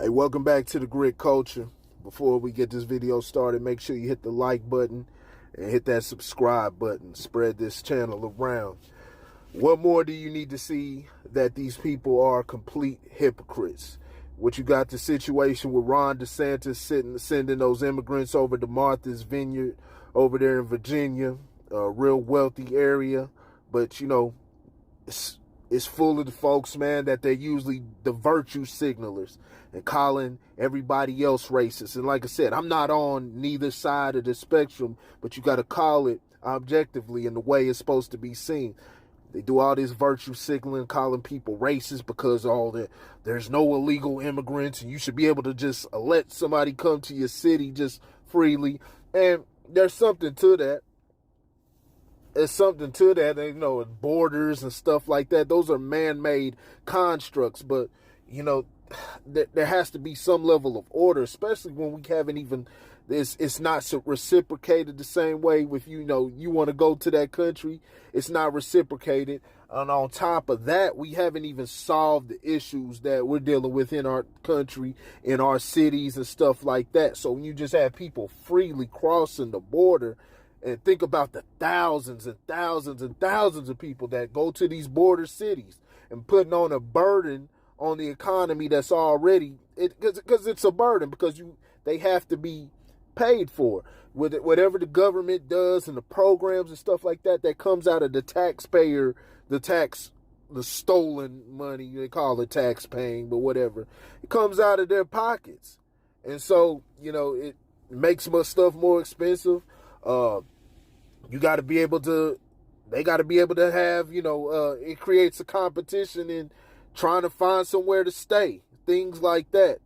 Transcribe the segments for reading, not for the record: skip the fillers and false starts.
Hey, welcome back to the Grit Culture. Before we get this video started, make sure you hit the like button and hit that subscribe button. Spread this channel around. What more do you need to see that these people are complete hypocrites? What you got the situation with Ron Desantis sending those immigrants over to Martha's Vineyard over there in Virginia, a real wealthy area. But, you know, it's full of the folks, man, that they're usually the virtue signalers and calling everybody else racist. And like I said, I'm not on neither side of the spectrum, but you got to call it objectively in the way it's supposed to be seen. They do all this virtue signaling, calling people racist because there's no illegal immigrants and you should be able to just let somebody come to your city just freely. And there's something to that. There's something to that, you know, borders and stuff like that. Those are man-made constructs, but, you know, there has to be some level of order, especially when we haven't even, it's not reciprocated the same way. If, you know, you want to go to that country, it's not reciprocated. And on top of that, we haven't even solved the issues that we're dealing with in our country, in our cities and stuff like that. So when you just have people freely crossing the border, and think about the thousands and thousands and thousands of people that go to these border cities and putting on a burden on the economy that's already, because it's a burden, because they have to be paid for. With whatever the government does and the programs and stuff like that, that comes out of the taxpayer, the stolen money, they call it tax paying, but whatever. It comes out of their pockets. And so, you know, it makes stuff more expensive. You got to be able to, they got to be able to have, you know, it creates a competition in trying to find somewhere to stay, things like that.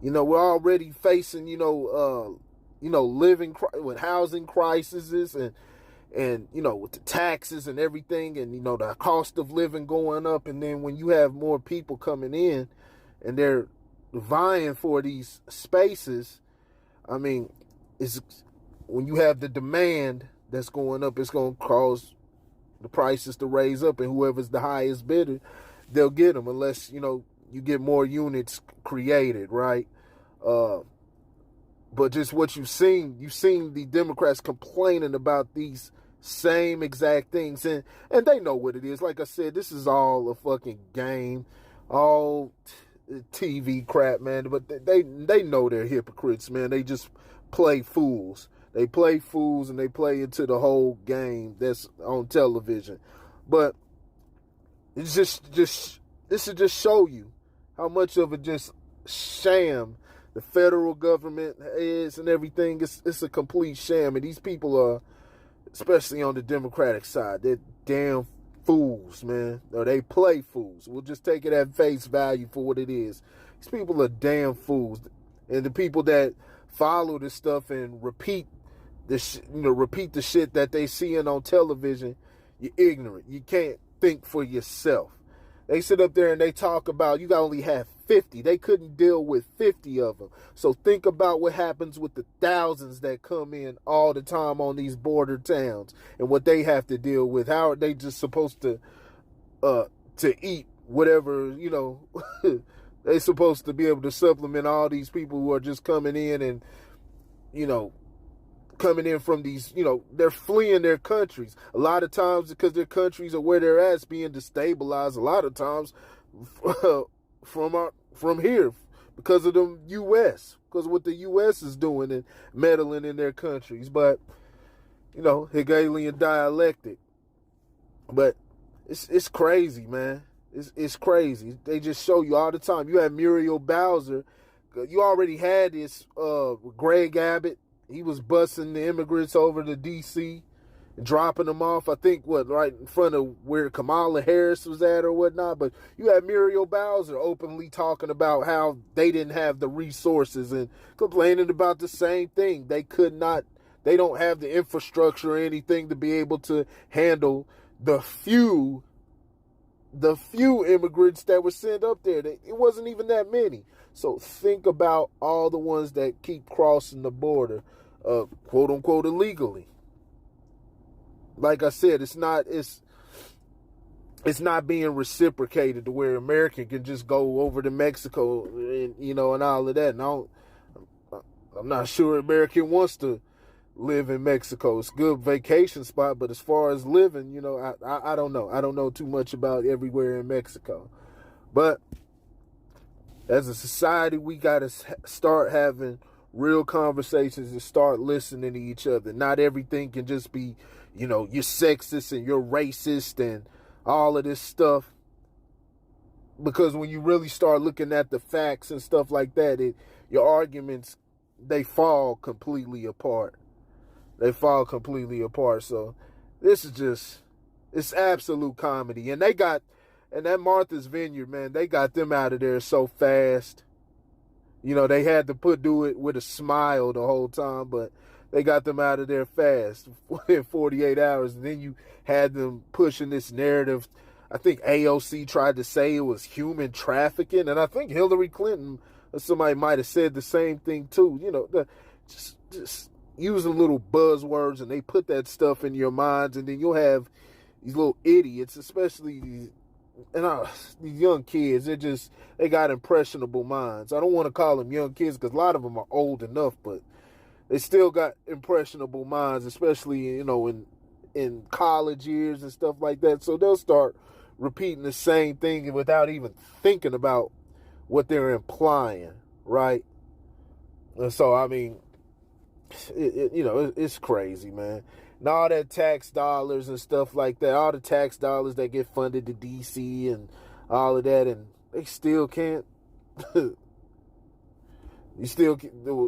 You know, we're already facing, living with housing crises and, you know, with the taxes and everything and, you know, the cost of living going up. And then when you have more people coming in and they're vying for these spaces, I mean, when you have the demand that's going up, it's going to cause the prices to raise up, and whoever's the highest bidder, they'll get them, unless, you know, you get more units created, right? But just what you've seen the Democrats complaining about these same exact things, and they know what it is. Like I said, this is all a fucking game, all TV crap, man. But they know they're hypocrites, man. They just play fools. They play fools and they play into the whole game that's on television. But it's just this should just show you how much of a just sham the federal government is and everything. It's a complete sham. And these people are, especially on the Democratic side, they're damn fools, man. Or they play fools. We'll just take it at face value for what it is. These people are damn fools. And the people that follow this stuff and repeat the shit that they seeing on television, you're ignorant. You can't think for yourself. They sit up there and they talk about you only have 50. They couldn't deal with 50 of them. So think about what happens with the thousands that come in all the time on these border towns and what they have to deal with. How are they just supposed to eat whatever, you know, they're supposed to be able to supplement all these people who are just coming in and, you know, coming in from these, you know, they're fleeing their countries. A lot of times because their countries are where they're at, it's being destabilized. A lot of times from here because of the U.S., because of what the U.S. is doing and meddling in their countries. But, you know, Hegelian dialectic. But it's crazy, man. It's crazy. They just show you all the time. You had Muriel Bowser. You already had this Greg Abbott. He was busing the immigrants over to D.C., dropping them off, I think, right in front of where Kamala Harris was at or whatnot. But you had Muriel Bowser openly talking about how they didn't have the resources and complaining about the same thing. They don't have the infrastructure or anything to be able to handle the few immigrants that were sent up there. It wasn't even that many. So think about all the ones that keep crossing the border, quote unquote, illegally. Like I said, it's it's not being reciprocated to where American can just go over to Mexico and, you know, and all of that. And I'm not sure American wants to live in Mexico. It's a good vacation spot, but as far as living, you know, I don't know. I don't know too much about everywhere in Mexico. But as a society, we got to start having real conversations and start listening to each other. Not everything can just be, you know, you're sexist and you're racist and all of this stuff. Because when you really start looking at the facts and stuff like that, your arguments, they fall completely apart. They fall completely apart. So this is just, it's absolute comedy. And that Martha's Vineyard, man, they got them out of there so fast. You know, they had to do it with a smile the whole time, but they got them out of there fast in 48 hours. And then you had them pushing this narrative. I think AOC tried to say it was human trafficking. And I think Hillary Clinton or somebody might have said the same thing too. You know, just using little buzzwords, and they put that stuff in your minds. And then you'll have these little idiots, especially these young kids. They got impressionable minds. I don't want to call them young kids because a lot of them are old enough, but they still got impressionable minds, especially, you know, in college years and stuff like that. So they'll start repeating the same thing without even thinking about what they're implying, right? And so, I mean, it's crazy, man. And all that tax dollars and stuff like that, all the tax dollars that get funded to DC and all of that, and they still can't,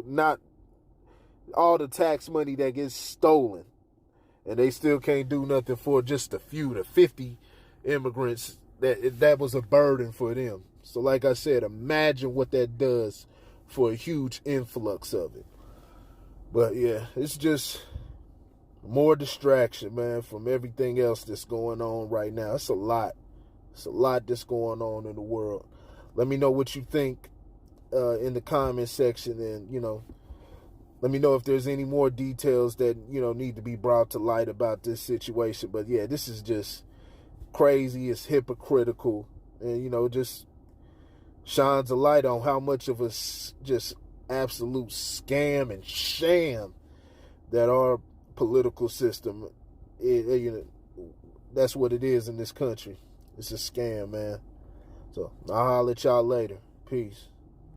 not all the tax money that gets stolen, and they still can't do nothing for just the 50 immigrants that was a burden for them. So like I said, imagine what that does for a huge influx of it. But yeah, it's just more distraction, man, from everything else that's going on right now. It's a lot. It's a lot that's going on in the world. Let me know what you think in the comment section, and, you know, let me know if there's any more details that, you know, need to be brought to light about this situation. But yeah, this is just crazy. It's hypocritical, and, you know, just shines a light on how much of a just absolute scam and sham that our political system, you know, that's what it is in this country. It's a scam, man. So I'll holler at y'all later. Peace.